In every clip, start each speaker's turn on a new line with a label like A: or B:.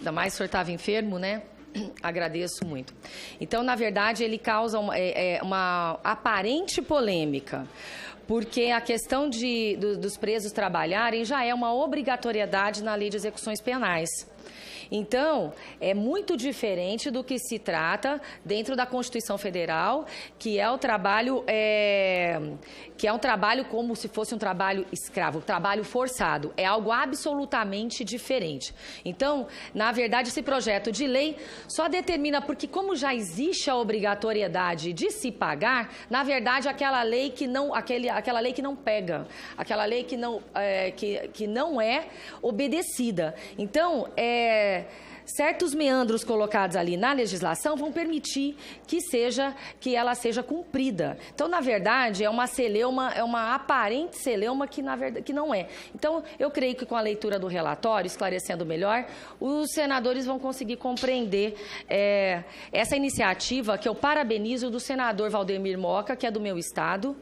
A: ainda mais o senhor estava enfermo, né? Agradeço muito. Então, na verdade, ele causa uma aparente polêmica, porque a questão dos presos trabalharem já é uma obrigatoriedade na Lei de Execuções Penais. Então, é muito diferente do que se trata dentro da Constituição Federal, que é o trabalho, que é um trabalho como se fosse um trabalho escravo, trabalho forçado. É algo absolutamente diferente. Então, na verdade, esse projeto de lei só determina, porque como já existe a obrigatoriedade de se pagar, na verdade, aquela lei que não pega, aquela lei que não é obedecida. Então, certos meandros colocados ali na legislação vão permitir que ela seja cumprida. Então, na verdade, é uma celeuma, é uma aparente celeuma que, na verdade, que não é. Então, eu creio que com a leitura do relatório, esclarecendo melhor, os senadores vão conseguir compreender essa iniciativa, que eu parabenizo, do senador Valdemir Moca, que é do meu estado,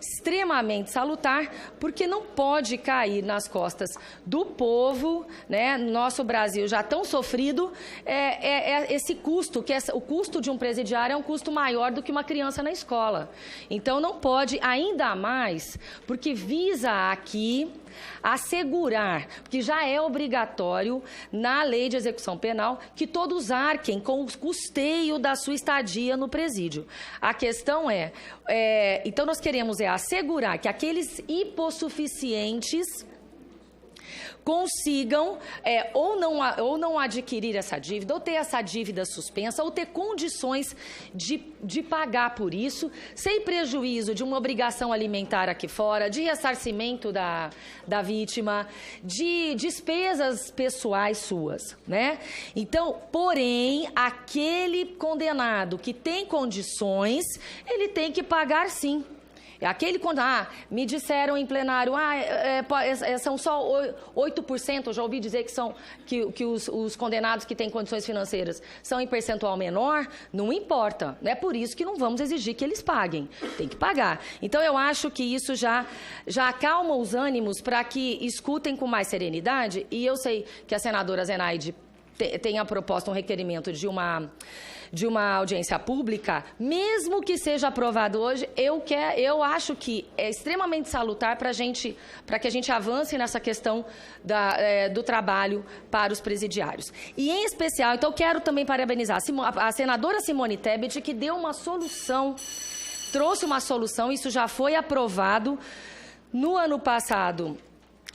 A: extremamente salutar, porque não pode cair nas costas do povo, né? Nosso Brasil já tão sofrido, esse custo, o custo de um presidiário é um custo maior do que uma criança na escola. Então, não pode, ainda mais, porque visa aqui assegurar, que já é obrigatório na Lei de Execução Penal, que todos arquem com o custeio da sua estadia no presídio. A questão então nós queremos assegurar que aqueles hipossuficientes consigam ou não adquirir essa dívida, ou ter essa dívida suspensa, ou ter condições de pagar por isso, sem prejuízo de uma obrigação alimentar aqui fora, de ressarcimento da vítima, de despesas pessoais suas, né? Então, porém, aquele condenado que tem condições, ele tem que pagar sim. Aquele quando, me disseram em plenário, são só 8%, eu já ouvi dizer que os condenados que têm condições financeiras são em percentual menor, não importa, não é por isso que não vamos exigir que eles paguem, tem que pagar. Então, eu acho que isso já acalma os ânimos para que escutem com mais serenidade, e eu sei que a senadora Zenaide tenha proposto um requerimento de uma audiência pública, mesmo que seja aprovado hoje, eu acho que é extremamente salutar para que a gente avance nessa questão do trabalho para os presidiários. E, em especial, então, eu quero também parabenizar a senadora Simone Tebet, que deu uma solução, trouxe uma solução, isso já foi aprovado no ano passado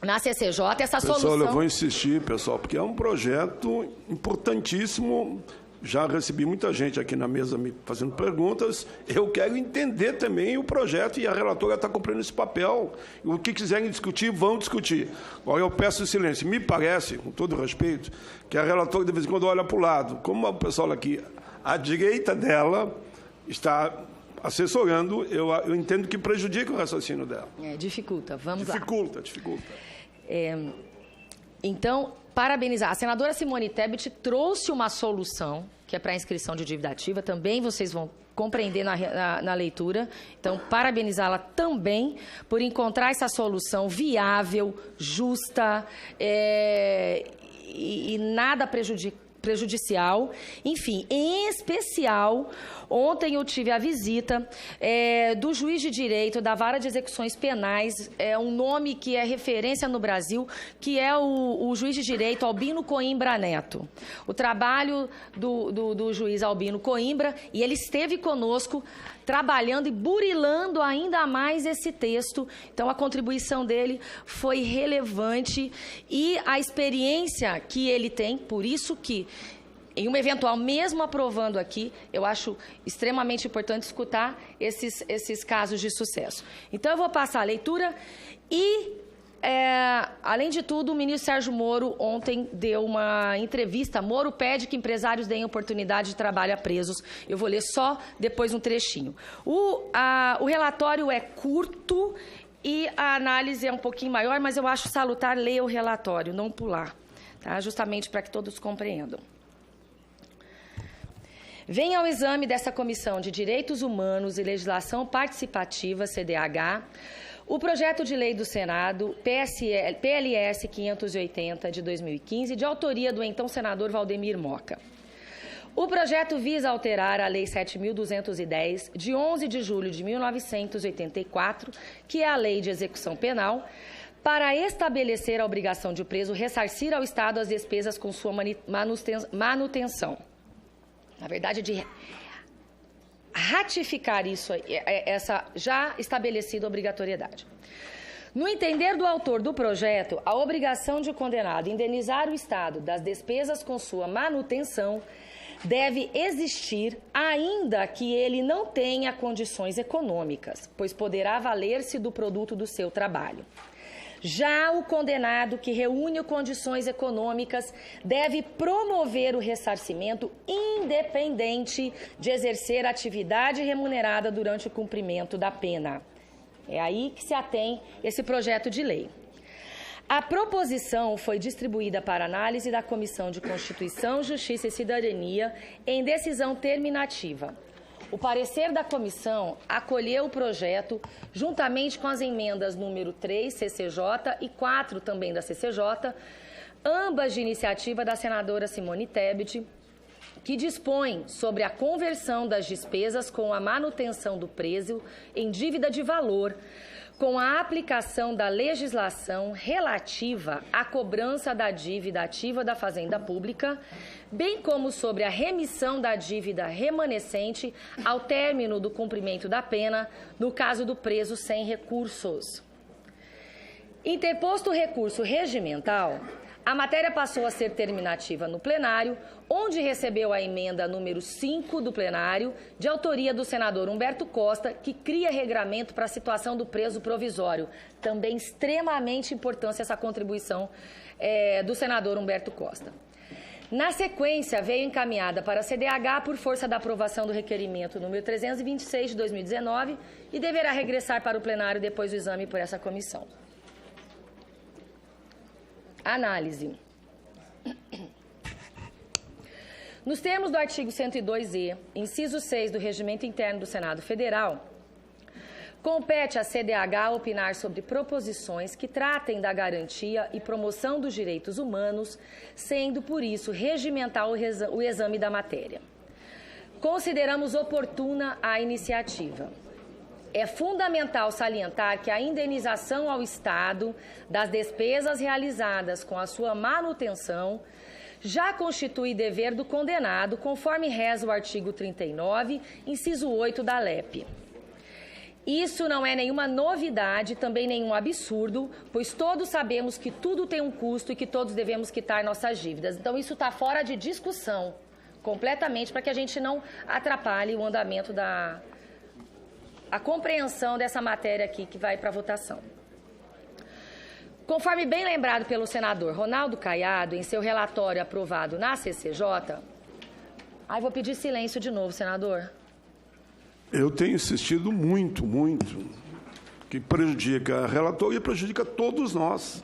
A: na CCJ, essa solução...
B: Pessoal, eu vou insistir, pessoal, porque é um projeto importantíssimo. Já recebi muita gente aqui na mesa me fazendo perguntas. Eu quero entender também o projeto, e a relatora está cumprindo esse papel. O que quiserem discutir, vão discutir. Agora, eu peço silêncio. Me parece, com todo respeito, que a relatora, de vez em quando, olha para o lado. Como o pessoal aqui, à direita dela, está assessorando, eu entendo que prejudica o raciocínio dela.
A: Dificulta. Vamos lá.
B: Dificulta.
A: Então, parabenizar. A senadora Simone Tebet trouxe uma solução, que é para a inscrição de dívida ativa. Também vocês vão compreender na leitura. Então, parabenizá-la também por encontrar essa solução viável, justa e nada prejudicial. Enfim, em especial, ontem eu tive a visita do juiz de direito da Vara de Execuções Penais, um nome que é referência no Brasil, que é o juiz de direito Albino Coimbra Neto. O trabalho do juiz Albino Coimbra, e ele esteve conosco trabalhando e burilando ainda mais esse texto. Então, a contribuição dele foi relevante e a experiência que ele tem, por isso que, em uma eventual, mesmo aprovando aqui, eu acho extremamente importante escutar esses casos de sucesso. Então, eu vou passar a leitura e, além de tudo, o ministro Sérgio Moro ontem deu uma entrevista. Moro pede que empresários deem oportunidade de trabalho a presos. Eu vou ler só depois um trechinho. O relatório é curto e a análise é um pouquinho maior, mas eu acho salutar ler o relatório, não pular, tá? Justamente para que todos compreendam. Vem ao exame dessa Comissão de Direitos Humanos e Legislação Participativa, CDH, O projeto de lei do Senado, PLS 580 de 2015, de autoria do então senador Valdemir Moca. O projeto visa alterar a Lei 7.210, de 11 de julho de 1984, que é a Lei de Execução Penal, para estabelecer a obrigação de o preso ressarcir ao Estado as despesas com sua manutenção. Na verdade, de ratificar isso, essa já estabelecida obrigatoriedade. No entender do autor do projeto, a obrigação de o condenado indenizar o Estado das despesas com sua manutenção deve existir, ainda que ele não tenha condições econômicas, pois poderá valer-se do produto do seu trabalho. Já o condenado que reúne condições econômicas deve promover o ressarcimento independente de exercer atividade remunerada durante o cumprimento da pena. É aí que se atém esse projeto de lei. A proposição foi distribuída para análise da Comissão de Constituição, Justiça e Cidadania em decisão terminativa. O parecer da comissão acolheu o projeto juntamente com as emendas número 3, CCJ, e 4, também da CCJ, ambas de iniciativa da senadora Simone Tebet, que dispõe sobre a conversão das despesas com a manutenção do preso em dívida de valor, com a aplicação da legislação relativa à cobrança da dívida ativa da Fazenda Pública, bem como sobre a remissão da dívida remanescente ao término do cumprimento da pena, no caso do preso sem recursos. Interposto o recurso regimental, a matéria passou a ser terminativa no plenário, onde recebeu a emenda número 5 do plenário, de autoria do senador Humberto Costa, que cria regramento para a situação do preso provisório. Também extremamente importante essa contribuição do senador Humberto Costa. Na sequência, veio encaminhada para a CDH por força da aprovação do requerimento número 326 de 2019 e deverá regressar para o plenário depois do exame por essa comissão. Análise. Nos termos do artigo 102e, inciso 6 do Regimento Interno do Senado Federal, compete à CDH opinar sobre proposições que tratem da garantia e promoção dos direitos humanos, sendo, por isso, regimental o exame da matéria. Consideramos oportuna a iniciativa. É fundamental salientar que a indenização ao Estado das despesas realizadas com a sua manutenção já constitui dever do condenado, conforme reza o artigo 39, inciso 8 da LEP. Isso não é nenhuma novidade, também nenhum absurdo, pois todos sabemos que tudo tem um custo e que todos devemos quitar nossas dívidas. Então, isso está fora de discussão, completamente, para que a gente não atrapalhe o andamento a compreensão dessa matéria aqui que vai para a votação. Conforme bem lembrado pelo senador Ronaldo Caiado, em seu relatório aprovado na CCJ... vou pedir silêncio de novo, senador.
B: Eu tenho insistido muito, que prejudica a relatoria e prejudica todos nós.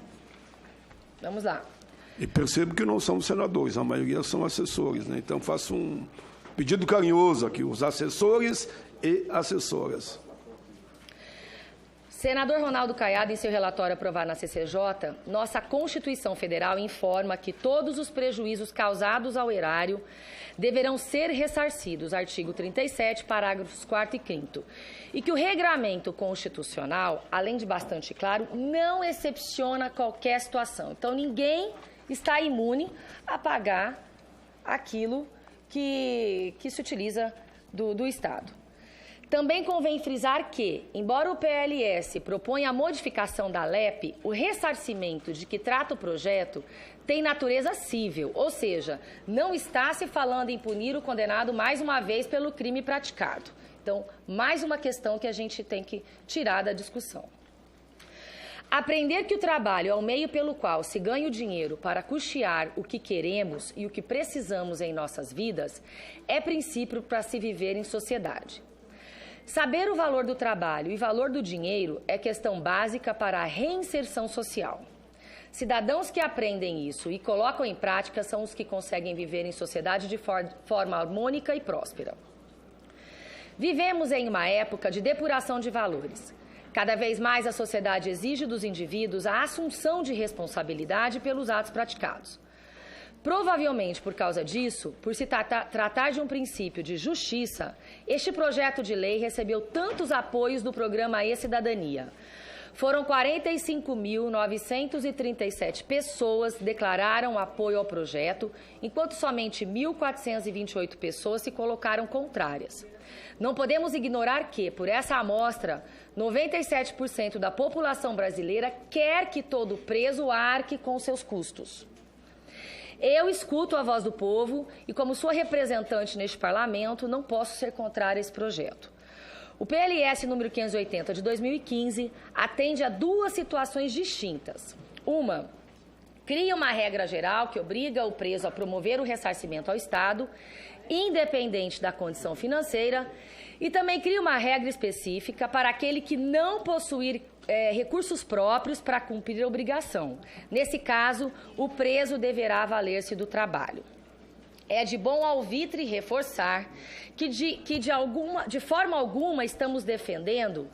A: Vamos lá.
B: E percebo que não são senadores, a maioria são assessores, né? Então, faço um pedido carinhoso aqui, os assessores e assessoras.
A: Senador Ronaldo Caiado, em seu relatório aprovado na CCJ, nossa Constituição Federal informa que todos os prejuízos causados ao erário deverão ser ressarcidos, artigo 37, parágrafos 4º e 5º, e que o regramento constitucional, além de bastante claro, não excepciona qualquer situação. Então, ninguém está imune a pagar aquilo que se utiliza do Estado. Também convém frisar que, embora o PLS proponha a modificação da LEP, o ressarcimento de que trata o projeto tem natureza cível, ou seja, não está se falando em punir o condenado mais uma vez pelo crime praticado. Então, mais uma questão que a gente tem que tirar da discussão. Aprender que o trabalho é o meio pelo qual se ganha o dinheiro para custear o que queremos e o que precisamos em nossas vidas é princípio para se viver em sociedade. Saber o valor do trabalho e valor do dinheiro é questão básica para a reinserção social. Cidadãos que aprendem isso e colocam em prática são os que conseguem viver em sociedade de forma harmônica e próspera. Vivemos em uma época de depuração de valores. Cada vez mais a sociedade exige dos indivíduos a assunção de responsabilidade pelos atos praticados. Provavelmente por causa disso, por se tratar de um princípio de justiça, este projeto de lei recebeu tantos apoios do programa E-Cidadania. Foram 45.937 pessoas que declararam apoio ao projeto, enquanto somente 1.428 pessoas se colocaram contrárias. Não podemos ignorar que, por essa amostra, 97% da população brasileira quer que todo preso arque com seus custos. Eu escuto a voz do povo e, como sua representante neste parlamento, não posso ser contrária a esse projeto. O PLS número 580 de 2015 atende a duas situações distintas. Uma, cria uma regra geral que obriga o preso a promover o ressarcimento ao Estado, independente da condição financeira, e também cria uma regra específica para aquele que não possuir recursos próprios para cumprir a obrigação. Nesse caso, o preso deverá valer-se do trabalho. É de bom alvitre reforçar que de forma alguma estamos defendendo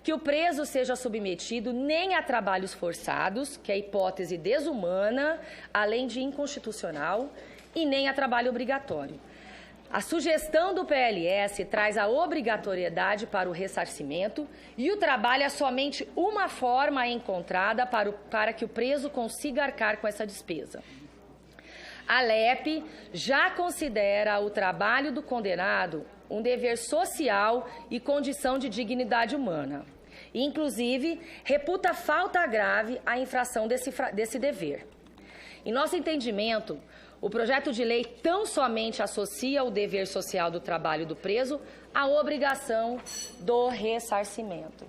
A: que o preso seja submetido nem a trabalhos forçados, que é hipótese desumana, além de inconstitucional, e nem a trabalho obrigatório. A sugestão do PLS traz a obrigatoriedade para o ressarcimento e o trabalho é somente uma forma encontrada para que o preso consiga arcar com essa despesa. A LEP já considera o trabalho do condenado um dever social e condição de dignidade humana. E, inclusive, reputa falta grave a infração desse dever. Em nosso entendimento, o projeto de lei tão somente associa o dever social do trabalho do preso à obrigação do ressarcimento.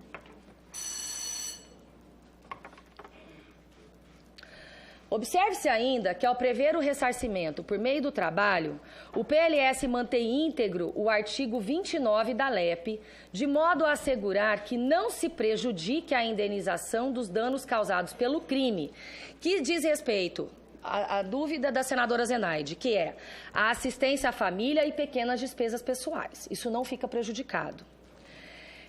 A: Observe-se ainda que, ao prever o ressarcimento por meio do trabalho, o PLS mantém íntegro o artigo 29 da LEP, de modo a assegurar que não se prejudique a indenização dos danos causados pelo crime, que diz respeito à dúvida da senadora Zenaide, que é a assistência à família e pequenas despesas pessoais. Isso não fica prejudicado.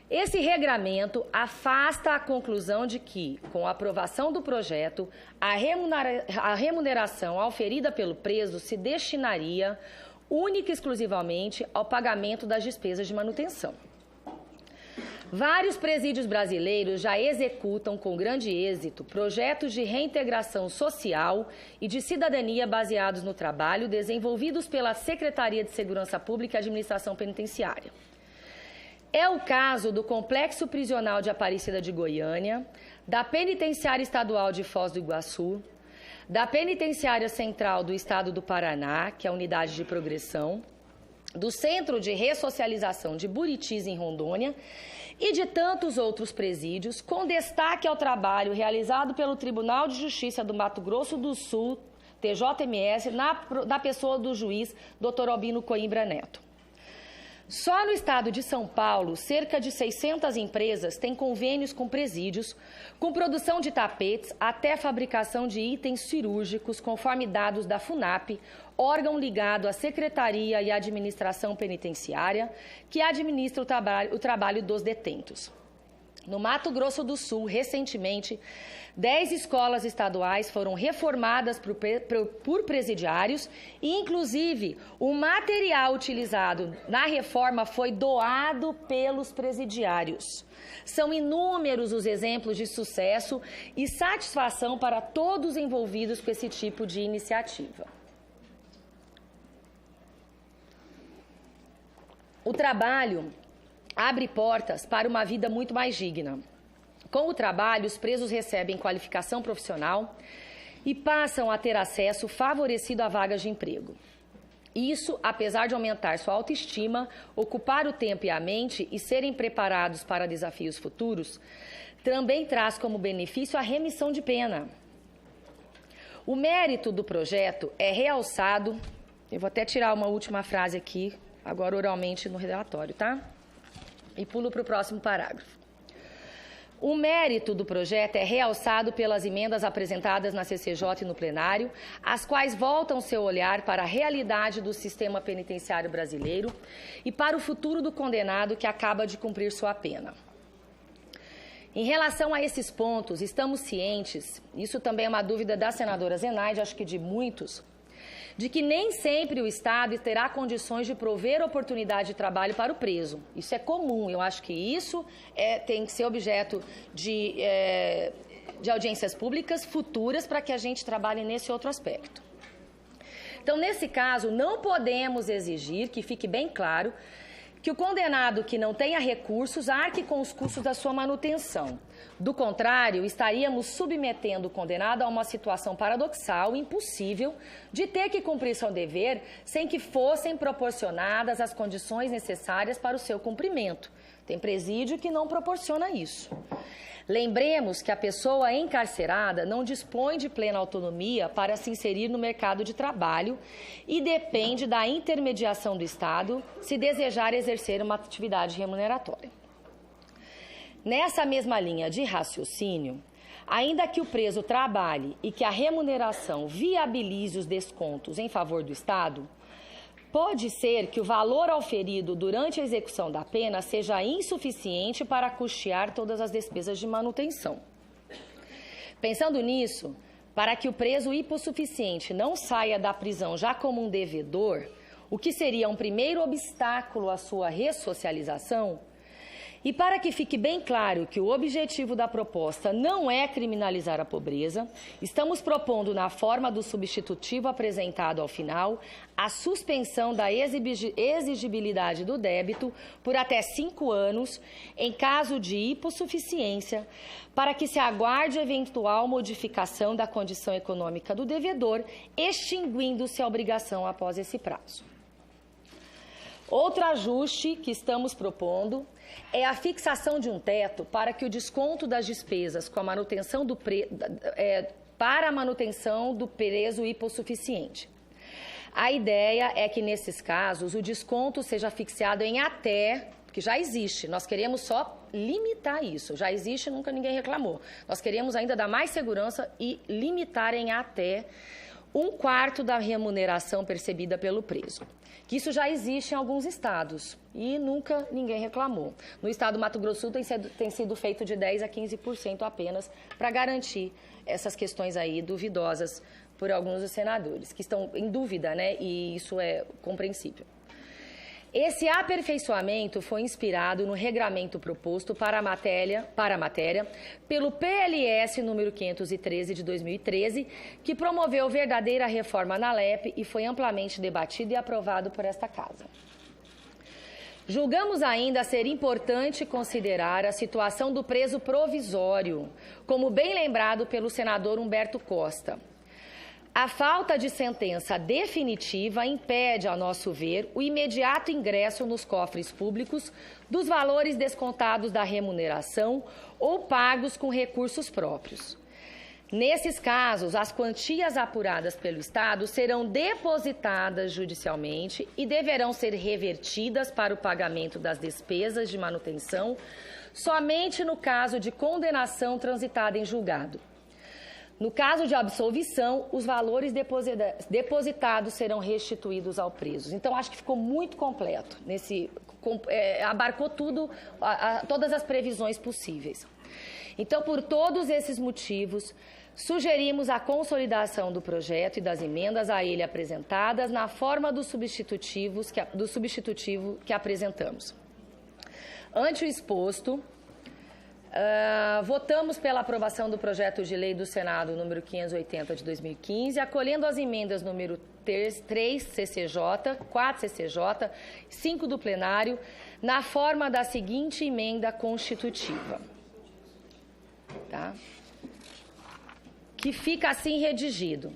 A: Esse regramento afasta a conclusão de que, com a aprovação do projeto, a remuneração auferida pelo preso se destinaria única e exclusivamente ao pagamento das despesas de manutenção. Vários presídios brasileiros já executam com grande êxito projetos de reintegração social e de cidadania baseados no trabalho desenvolvidos pela Secretaria de Segurança Pública e Administração Penitenciária. É o caso do Complexo Prisional de Aparecida de Goiânia, da Penitenciária Estadual de Foz do Iguaçu, da Penitenciária Central do Estado do Paraná, que é a Unidade de Progressão, do Centro de Ressocialização de Buritis, em Rondônia, e de tantos outros presídios, com destaque ao trabalho realizado pelo Tribunal de Justiça do Mato Grosso do Sul, TJMS, na pessoa do juiz Dr. Albino Coimbra Neto. Só no estado de São Paulo, cerca de 600 empresas têm convênios com presídios, com produção de tapetes até fabricação de itens cirúrgicos, conforme dados da FUNAP, órgão ligado à Secretaria e Administração Penitenciária, que administra o trabalho dos detentos. No Mato Grosso do Sul, recentemente, 10 escolas estaduais foram reformadas por presidiários e, inclusive, o material utilizado na reforma foi doado pelos presidiários. São inúmeros os exemplos de sucesso e satisfação para todos envolvidos com esse tipo de iniciativa. O trabalho abre portas para uma vida muito mais digna. Com o trabalho, os presos recebem qualificação profissional e passam a ter acesso favorecido a vagas de emprego. Isso, apesar de aumentar sua autoestima, ocupar o tempo e a mente e serem preparados para desafios futuros, também traz como benefício a remissão de pena. O mérito do projeto é realçado, eu vou até tirar uma última frase aqui, agora oralmente no relatório, tá? E pulo para o próximo parágrafo. O mérito do projeto é realçado pelas emendas apresentadas na CCJ e no plenário, as quais voltam seu olhar para a realidade do sistema penitenciário brasileiro e para o futuro do condenado que acaba de cumprir sua pena. Em relação a esses pontos, estamos cientes, isso também é uma dúvida da senadora Zenaide, acho que de muitos, de que nem sempre o Estado terá condições de prover oportunidade de trabalho para o preso. Isso é comum, eu acho que isso tem que ser objeto de audiências públicas futuras para que a gente trabalhe nesse outro aspecto. Então, nesse caso, não podemos exigir, que fique bem claro, que o condenado que não tenha recursos arque com os custos da sua manutenção. Do contrário, estaríamos submetendo o condenado a uma situação paradoxal, impossível, de ter que cumprir seu dever sem que fossem proporcionadas as condições necessárias para o seu cumprimento. Tem presídio que não proporciona isso. Lembremos que a pessoa encarcerada não dispõe de plena autonomia para se inserir no mercado de trabalho e depende da intermediação do Estado se desejar exercer uma atividade remuneratória. Nessa mesma linha de raciocínio, ainda que o preso trabalhe e que a remuneração viabilize os descontos em favor do Estado, pode ser que o valor auferido durante a execução da pena seja insuficiente para custear todas as despesas de manutenção. Pensando nisso, para que o preso hipossuficiente não saia da prisão já como um devedor, o que seria um primeiro obstáculo à sua ressocialização, e para que fique bem claro que o objetivo da proposta não é criminalizar a pobreza, estamos propondo, na forma do substitutivo apresentado ao final, a suspensão da exigibilidade do débito por até 5 anos, em caso de hipossuficiência, para que se aguarde eventual modificação da condição econômica do devedor, extinguindo-se a obrigação após esse prazo. Outro ajuste que estamos propondo é a fixação de um teto para que o desconto das despesas com a manutenção para a manutenção do preso hipossuficiente. A ideia é que, nesses casos, o desconto seja fixado em até, que já existe, nós queremos só limitar isso, já existe, nunca ninguém reclamou. Nós queremos ainda dar mais segurança e limitar em até 1/4 da remuneração percebida pelo preso. Que isso já existe em alguns estados e nunca ninguém reclamou. No estado do Mato Grosso do Sul tem sido feito de 10% a 15% apenas para garantir essas questões aí duvidosas por alguns dos senadores, que estão em dúvida, né? E isso é compreensível. Esse aperfeiçoamento foi inspirado no regramento proposto para a matéria pelo PLS número 513 de 2013, que promoveu verdadeira reforma na LEP e foi amplamente debatido e aprovado por esta Casa. Julgamos ainda ser importante considerar a situação do preso provisório, como bem lembrado pelo senador Humberto Costa. A falta de sentença definitiva impede, a nosso ver, o imediato ingresso nos cofres públicos dos valores descontados da remuneração ou pagos com recursos próprios. Nesses casos, as quantias apuradas pelo Estado serão depositadas judicialmente e deverão ser revertidas para o pagamento das despesas de manutenção somente no caso de condenação transitada em julgado. No caso de absolvição, os valores depositados serão restituídos ao preso. Então, acho que ficou muito completo. Abarcou tudo, todas as previsões possíveis. Então, por todos esses motivos, sugerimos a consolidação do projeto e das emendas a ele apresentadas na forma do substitutivo que apresentamos. Ante o exposto, votamos pela aprovação do projeto de lei do Senado número 580 de 2015, acolhendo as emendas número 3 CCJ, 4 CCJ, 5 do plenário, na forma da seguinte emenda constitutiva. Tá? Que fica assim redigido.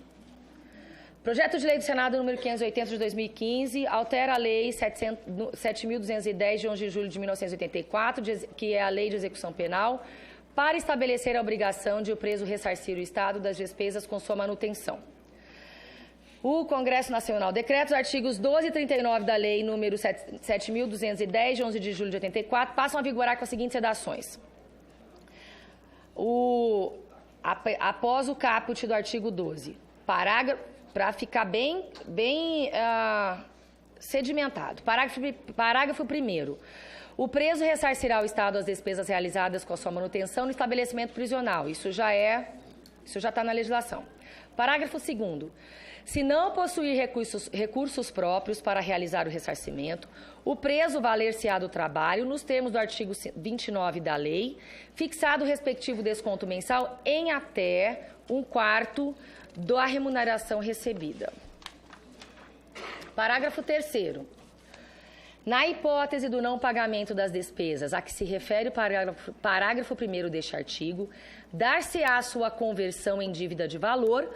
A: Projeto de lei do Senado número 580 de 2015 altera a lei 7.210 de 11 de julho de 1984, que é a Lei de Execução Penal, para estabelecer a obrigação de o preso ressarcir o Estado das despesas com sua manutenção. O Congresso Nacional decreta os artigos 12 e 39 da Lei número 7.210 de 11 de julho de 84 passam a vigorar com as seguintes redações. Após o caput do artigo 12, para ficar bem sedimentado. Parágrafo 1º. O preso ressarcirá ao Estado as despesas realizadas com a sua manutenção no estabelecimento prisional. Isso já está na legislação. Parágrafo 2º. Se não possuir recursos próprios para realizar o ressarcimento, o preso valer-se-á do trabalho nos termos do artigo 29 da lei, fixado o respectivo desconto mensal em até 1/4 da remuneração recebida. Parágrafo 3º. Na hipótese do não pagamento das despesas a que se refere o parágrafo 1º deste artigo, dar-se-á sua conversão em dívida de valor,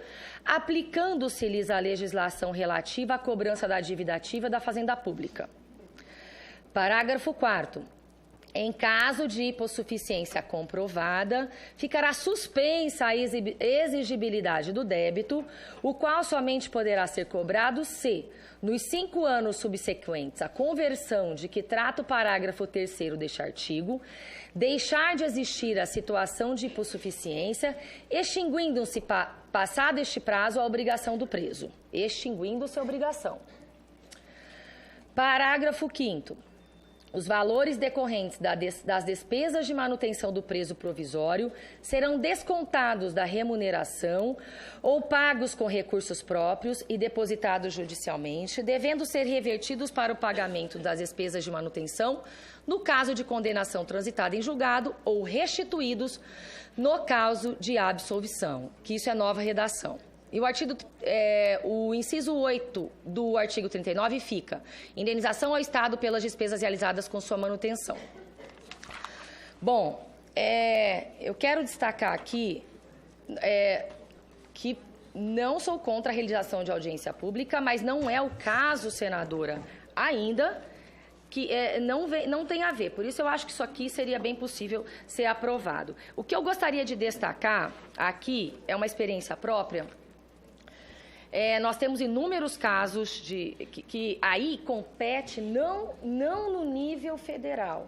A: aplicando-se-lhes a legislação relativa à cobrança da dívida ativa da Fazenda Pública. Parágrafo 4º. Em caso de hipossuficiência comprovada, ficará suspensa a exigibilidade do débito, o qual somente poderá ser cobrado se, nos 5 anos subsequentes à conversão de que trata o parágrafo 3º deste artigo, deixar de existir a situação de hipossuficiência, extinguindo-se, passado este prazo, a obrigação do preso. Extinguindo-se a obrigação. Parágrafo 5º. Os valores decorrentes das despesas de manutenção do preso provisório serão descontados da remuneração ou pagos com recursos próprios e depositados judicialmente, devendo ser revertidos para o pagamento das despesas de manutenção no caso de condenação transitada em julgado ou restituídos no caso de absolvição, que isso é nova redação. E o inciso 8 do artigo 39 fica: indenização ao Estado pelas despesas realizadas com sua manutenção. Bom, eu quero destacar aqui que não sou contra a realização de audiência pública, mas não é o caso, senadora, ainda, que não tem a ver. Por isso, eu acho que isso aqui seria bem possível ser aprovado. O que eu gostaria de destacar aqui é uma experiência própria. Nós temos inúmeros casos que aí compete não no nível federal,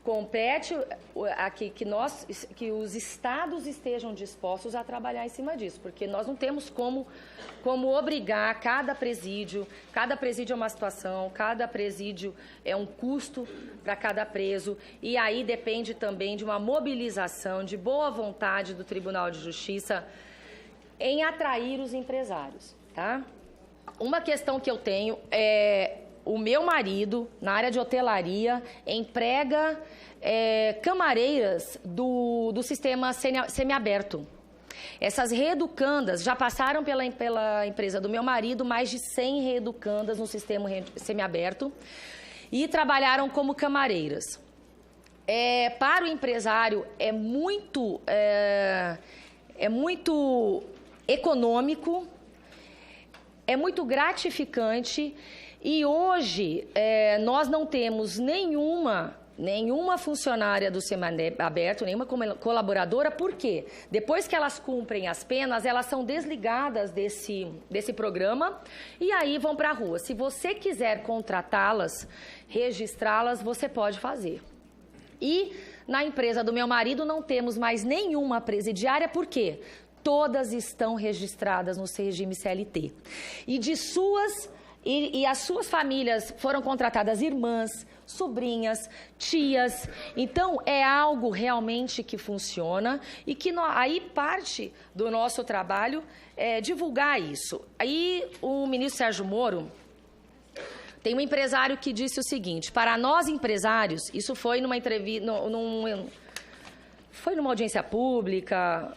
A: compete que os estados estejam dispostos a trabalhar em cima disso, porque nós não temos como obrigar cada presídio é uma situação, cada presídio é um custo para cada preso, e aí depende também de uma mobilização, de boa vontade do Tribunal de Justiça em atrair os empresários, tá? Uma questão que eu tenho é: o meu marido, na área de hotelaria, emprega camareiras do sistema semiaberto. Essas reeducandas já passaram pela empresa do meu marido, mais de 100 reeducandas no sistema semiaberto, e trabalharam como camareiras. Para o empresário é muito econômico, é muito gratificante, e hoje nós não temos nenhuma funcionária do semiaberto, nenhuma colaboradora, porque depois que elas cumprem as penas, elas são desligadas desse programa e aí vão para a rua. Se você quiser contratá-las, registrá-las, você pode fazer. E na empresa do meu marido não temos mais nenhuma presidiária, por quê? Todas estão registradas no regime CLT. E as suas famílias foram contratadas irmãs, sobrinhas, tias. Então, é algo realmente que funciona e que aí parte do nosso trabalho é divulgar isso. Aí o ministro Sérgio Moro, tem um empresário que disse o seguinte: para nós empresários, isso foi numa entrevista, foi numa audiência pública,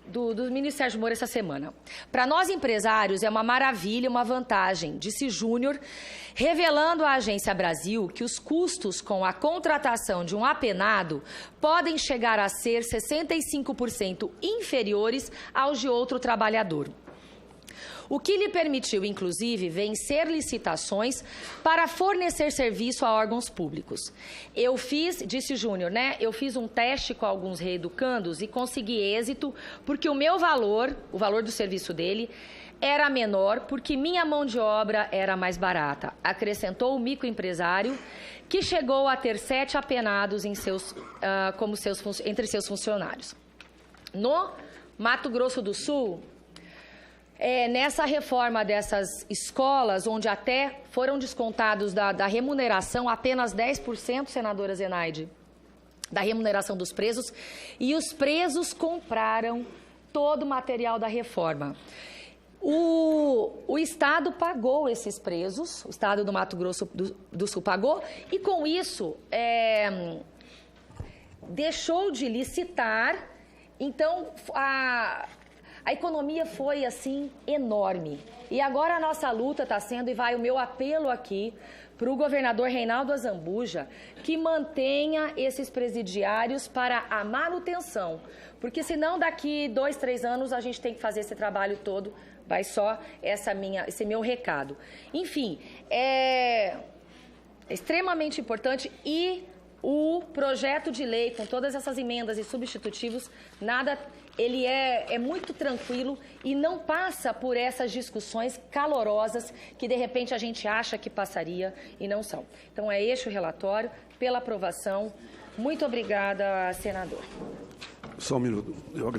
A: do ministro Sérgio Moro essa semana. Para nós empresários é uma maravilha, uma vantagem, disse Júnior, revelando à Agência Brasil que os custos com a contratação de um apenado podem chegar a ser 65% inferiores aos de outro trabalhador. O que lhe permitiu, inclusive, vencer licitações para fornecer serviço a órgãos públicos. Disse Júnior, né? Eu fiz um teste com alguns reeducandos e consegui êxito, porque o meu valor, o valor do serviço dele, era menor, porque minha mão de obra era mais barata, acrescentou o microempresário, que chegou a ter 7 apenados entre seus funcionários. No Mato Grosso do Sul, nessa reforma dessas escolas, onde até foram descontados da remuneração apenas 10%, senadora Zenaide, da remuneração dos presos, e os presos compraram todo o material da reforma. O Estado pagou esses presos, o Estado do Mato Grosso do Sul pagou, e com isso deixou de licitar. Então, a economia foi, assim, enorme. E agora a nossa luta está sendo, e vai o meu apelo aqui para o governador Reinaldo Azambuja, que mantenha esses presidiários para a manutenção. Porque senão daqui 2, 3 anos a gente tem que fazer esse trabalho todo. Vai só esse meu recado. Enfim, é extremamente importante, e o projeto de lei, com todas essas emendas e substitutivos, ele é muito tranquilo e não passa por essas discussões calorosas que, de repente, a gente acha que passaria e não são. Então, é este o relatório, pela aprovação. Muito obrigada, senador.
B: Só um minuto. Eu agradeço.